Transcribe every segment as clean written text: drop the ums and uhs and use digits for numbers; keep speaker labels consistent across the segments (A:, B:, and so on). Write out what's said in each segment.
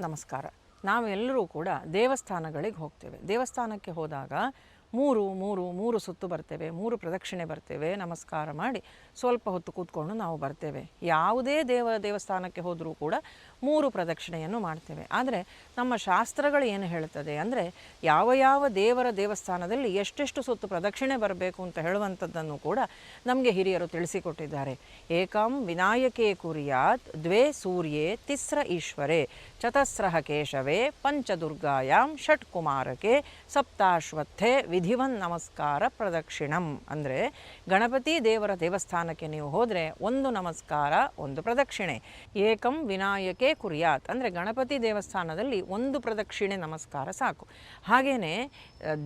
A: ನಮಸ್ಕಾರ. ನಾವೆಲ್ಲರೂ ಕೂಡ ದೇವಸ್ಥಾನಗಳಿಗೆ ಹೋಗ್ತೇವೆ. ದೇವಸ್ಥಾನಕ್ಕೆ ಹೋದಾಗ ಮೂರು ಸುತ್ತು ಬರ್ತೇವೆ, 3 ಪ್ರದಕ್ಷಿಣೆ ಬರ್ತೇವೆ, ನಮಸ್ಕಾರ ಮಾಡಿ ಸ್ವಲ್ಪ ಹೊತ್ತು ಕೂತ್ಕೊಂಡು ನಾವು ಬರ್ತೇವೆ. ಯಾವುದೇ ದೇವಸ್ಥಾನಕ್ಕೆ ಹೋದರೂ ಕೂಡ 3 ಪ್ರದಕ್ಷಿಣೆಯನ್ನು ಮಾಡ್ತೇವೆ. ಆದರೆ ನಮ್ಮ ಶಾಸ್ತ್ರಗಳು ಏನು ಹೇಳುತ್ತದೆ ಅಂದರೆ ಯಾವ ದೇವರ ದೇವಸ್ಥಾನದಲ್ಲಿ ಎಷ್ಟೆಷ್ಟು ಸುತ್ತು ಪ್ರದಕ್ಷಿಣೆ ಬರಬೇಕು ಅಂತ ಹೇಳುವಂಥದ್ದನ್ನು ಕೂಡ ನಮಗೆ ಹಿರಿಯರು ತಿಳಿಸಿಕೊಟ್ಟಿದ್ದಾರೆ. ಏಕಂ ವಿನಾಯಕೇ ಕುರ್ಯಾತ್, 2 ಸೂರ್ಯೇ, 3 ಈಶ್ವರೇ, 4 ಕೇಶವೇ, 5 ದುರ್ಗಾಯಾಂ, 6 ಕುಮಾರಕೆ, 7 ಅಶ್ವತ್ಥೆ, ವಿಧಿವನ್ ನಮಸ್ಕಾರ ಪ್ರದಕ್ಷಿಣಂ. ಅಂದರೆ ಗಣಪತಿ ದೇವರ ದೇವಸ್ಥಾನಕ್ಕೆ ನೀವು ಹೋದರೆ 1 ನಮಸ್ಕಾರ 1 ಪ್ರದಕ್ಷಿಣೆ. ಏಕಂ ವಿನಾಯಕೆ ಕುರ್ಯಾತ್ ಅಂದರೆ ಗಣಪತಿ ದೇವಸ್ಥಾನದಲ್ಲಿ 1 ಪ್ರದಕ್ಷಿಣೆ ನಮಸ್ಕಾರ ಸಾಕು. ಹಾಗೆಯೇ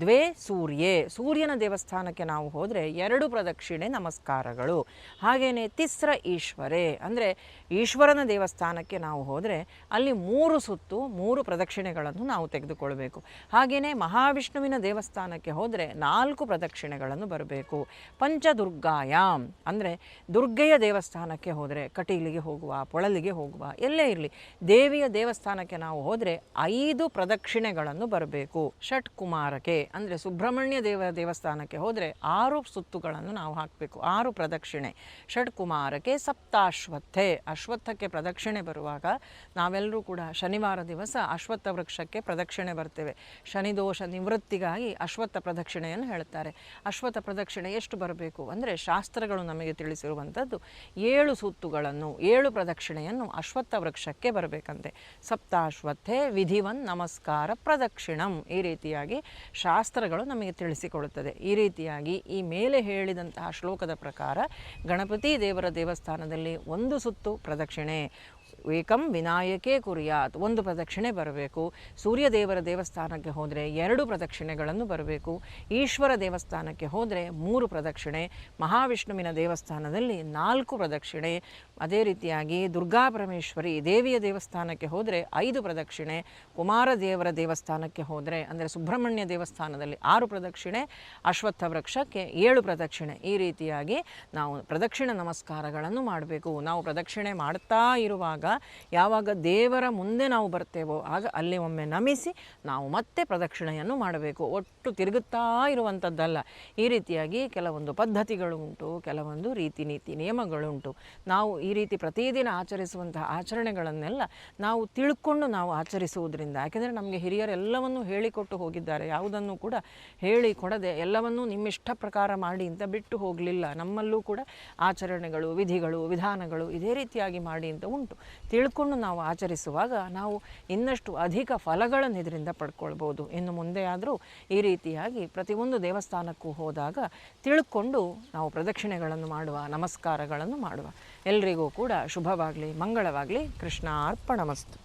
A: 2 ಸೂರ್ಯೇ, ಸೂರ್ಯನ ದೇವಸ್ಥಾನಕ್ಕೆ ನಾವು ಹೋದರೆ 2 ಪ್ರದಕ್ಷಿಣೆ ನಮಸ್ಕಾರಗಳು. ಹಾಗೆಯೇ 3 ಈಶ್ವರೇ ಅಂದರೆ ಈಶ್ವರನ ದೇವಸ್ಥಾನಕ್ಕೆ ನಾವು ಹೋದರೆ ಅಲ್ಲಿ 3 ಸುತ್ತು 3 ಪ್ರದಕ್ಷಿಣೆಗಳನ್ನು ನಾವು ತೆಗೆದುಕೊಳ್ಬೇಕು. ಹಾಗೆಯೇ ಮಹಾವಿಷ್ಣುವಿನ ದೇವಸ್ಥಾನಕ್ಕೆ ಹೋದರೆ 4 ಪ್ರದಕ್ಷಿಣೆಗಳನ್ನು ಬರಬೇಕು. ಪಂಚದುರ್ಗಾಯಾಮ್ ಅಂದರೆ ದುರ್ಗೆಯ ದೇವಸ್ಥಾನಕ್ಕೆ ಹೋದರೆ ಕಟೀಲಿಗೆ ಹೋಗುವ, ಪೊಳಲಿಗೆ ಹೋಗುವ, ಎಲ್ಲೇ ಇರಲಿ ದೇವಿಯ ದೇವಸ್ಥಾನಕ್ಕೆ ನಾವು ಹೋದರೆ 5 ಪ್ರದಕ್ಷಿಣೆಗಳನ್ನು ಬರಬೇಕು. 6 ಕುಮಾರಕೆ ಅಂದರೆ ಸುಬ್ರಹ್ಮಣ್ಯ ದೇವಸ್ಥಾನಕ್ಕೆ ಹೋದರೆ 6 ಸುತ್ತುಗಳನ್ನು ನಾವು ಹಾಕಬೇಕು, 6 ಪ್ರದಕ್ಷಿಣೆ. 6 ಕುಮಾರಕೆ, 7 ಅಶ್ವತ್ಥೆ, ಅಶ್ವತ್ಥಕ್ಕೆ ಪ್ರದಕ್ಷಿಣೆ ಬರುವಾಗ ನಾವೆಲ್ಲರೂ ಕೂಡ ಶನಿವಾರ ದಿವಸ ಅಶ್ವತ್ಥ ವೃಕ್ಷಕ್ಕೆ ಪ್ರದಕ್ಷಿಣೆ ಬರ್ತೇವೆ. ಶನಿದೋಷ ನಿವೃತ್ತಿಗಾಗಿ ಅಶ್ವತ್ಥ ಪ್ರದಕ್ಷಿಣೆಯನ್ನು ಹೇಳುತ್ತಾರೆ. ಅಶ್ವತ್ಥ ಪ್ರದಕ್ಷಿಣೆ ಎಷ್ಟು ಬರಬೇಕು ಅಂದರೆ ಶಾಸ್ತ್ರಗಳು ನಮಗೆ ತಿಳಿಸಿರುವಂಥದ್ದು 7 ಸುತ್ತುಗಳನ್ನು 7 ಪ್ರದಕ್ಷಿಣೆಯನ್ನು ಅಶ್ವತ್ಥ ವೃಕ್ಷಕ್ಕೆ ಬರಬೇಕಂತೆ. 7 ಅಶ್ವತ್ಥೆ ವಿಧಿವನ್ ನಮಸ್ಕಾರ ಪ್ರದಕ್ಷಿಣಂ. ಈ ರೀತಿಯಾಗಿ ಶಾಸ್ತ್ರಗಳು ನಮಗೆ ತಿಳಿಸಿಕೊಡುತ್ತದೆ. ಈ ರೀತಿಯಾಗಿ ಈ ಮೇಲೆ ಹೇಳಿದಂತಹ ಶ್ಲೋಕದ ಪ್ರಕಾರ ಗಣಪತಿ ದೇವರ ದೇವಸ್ಥಾನದಲ್ಲಿ 1 ಸುತ್ತು ಪ್ರದಕ್ಷಿಣೆ, ಏಕಂ ವಿನಾಯಕೇ ಕುರ್ಯಾತ್ 1 ಪ್ರದಕ್ಷಿಣೆ ಬರಬೇಕು. ಸೂರ್ಯದೇವರ ದೇವಸ್ಥಾನಕ್ಕೆ ಹೋದರೆ 2 ಪ್ರದಕ್ಷಿಣೆಗಳನ್ನು ಬರಬೇಕು. ಈಶ್ವರ ದೇವಸ್ಥಾನಕ್ಕೆ ಹೋದರೆ 3 ಪ್ರದಕ್ಷಿಣೆ, ಮಹಾವಿಷ್ಣುವಿನ ದೇವಸ್ಥಾನದಲ್ಲಿ 4 ಪ್ರದಕ್ಷಿಣೆ. ಅದೇ ರೀತಿಯಾಗಿ ದುರ್ಗಾ ಪರಮೇಶ್ವರಿ ದೇವಿಯ ದೇವಸ್ಥಾನಕ್ಕೆ ಹೋದರೆ 5 ಪ್ರದಕ್ಷಿಣೆ, ಕುಮಾರ ದೇವರ ದೇವಸ್ಥಾನಕ್ಕೆ ಹೋದರೆ ಅಂದರೆ ಸುಬ್ರಹ್ಮಣ್ಯ ದೇವಸ್ಥಾನದಲ್ಲಿ 6 ಪ್ರದಕ್ಷಿಣೆ, ಅಶ್ವತ್ಥ ವೃಕ್ಷಕ್ಕೆ 7 ಪ್ರದಕ್ಷಿಣೆ. ಈ ರೀತಿಯಾಗಿ ನಾವು ಪ್ರದಕ್ಷಿಣೆ ನಮಸ್ಕಾರಗಳನ್ನು ಮಾಡಬೇಕು. ನಾವು ಪ್ರದಕ್ಷಿಣೆ ಮಾಡ್ತಾ ಇರುವಾಗ ಯಾವಾಗ ದೇವರ ಮುಂದೆ ನಾವು ಬರ್ತೇವೋ ಆಗ ಅಲ್ಲಿ ಒಮ್ಮೆ ನಮಿಸಿ ನಾವು ಮತ್ತೆ ಪ್ರದಕ್ಷಿಣೆಯನ್ನು ಮಾಡಬೇಕು. ಒಟ್ಟು ತಿರುಗುತ್ತಾ ಇರುವಂಥದ್ದಲ್ಲ. ಈ ರೀತಿಯಾಗಿ ಕೆಲವೊಂದು ಪದ್ಧತಿಗಳು ಉಂಟು, ಕೆಲವೊಂದು ರೀತಿ ನೀತಿ ನಿಯಮಗಳುಂಟು. ನಾವು ಈ ರೀತಿ ಪ್ರತಿದಿನ ಆಚರಿಸುವಂತಹ ಆಚರಣೆಗಳನ್ನೆಲ್ಲ ನಾವು ತಿಳ್ಕೊಂಡು ನಾವು ಆಚರಿಸುವುದರಿಂದ, ಯಾಕೆಂದರೆ ನಮಗೆ ಹಿರಿಯರೆಲ್ಲವನ್ನೂ ಹೇಳಿಕೊಟ್ಟು ಹೋಗಿದ್ದಾರೆ. ಯಾವುದನ್ನು ಕೂಡ ಹೇಳಿಕೊಡದೆ ಎಲ್ಲವನ್ನೂ ನಿಮ್ಮಿಷ್ಟ ಪ್ರಕಾರ ಮಾಡಿ ಅಂತ ಬಿಟ್ಟು ಹೋಗಲಿಲ್ಲ. ನಮ್ಮಲ್ಲೂ ಕೂಡ ಆಚರಣೆಗಳು, ವಿಧಿಗಳು, ವಿಧಾನಗಳು ಇದೇ ರೀತಿಯಾಗಿ ಮಾಡಿ ಅಂತ ಉಂಟು. ತಿಳ್ಕೊಂಡು ನಾವು ಆಚರಿಸುವಾಗ ನಾವು ಇನ್ನಷ್ಟು ಅಧಿಕ ಫಲಗಳನ್ನು ಇದರಿಂದ ಪಡ್ಕೊಳ್ಬೋದು. ಇನ್ನು ಮುಂದೆ ಆದರೂ ಈ ರೀತಿಯಾಗಿ ಪ್ರತಿಯೊಂದು ದೇವಸ್ಥಾನಕ್ಕೂ ಹೋದಾಗ ತಿಳ್ಕೊಂಡು ನಾವು ಪ್ರದಕ್ಷಿಣೆಗಳನ್ನು ಮಾಡುವ, ನಮಸ್ಕಾರಗಳನ್ನು ಮಾಡುವ. ಎಲ್ರಿಗೂ ಕೂಡ ಶುಭವಾಗಲಿ, ಮಂಗಳವಾಗಲಿ. ಕೃಷ್ಣ ಅರ್ಪಣಮಸ್ತು.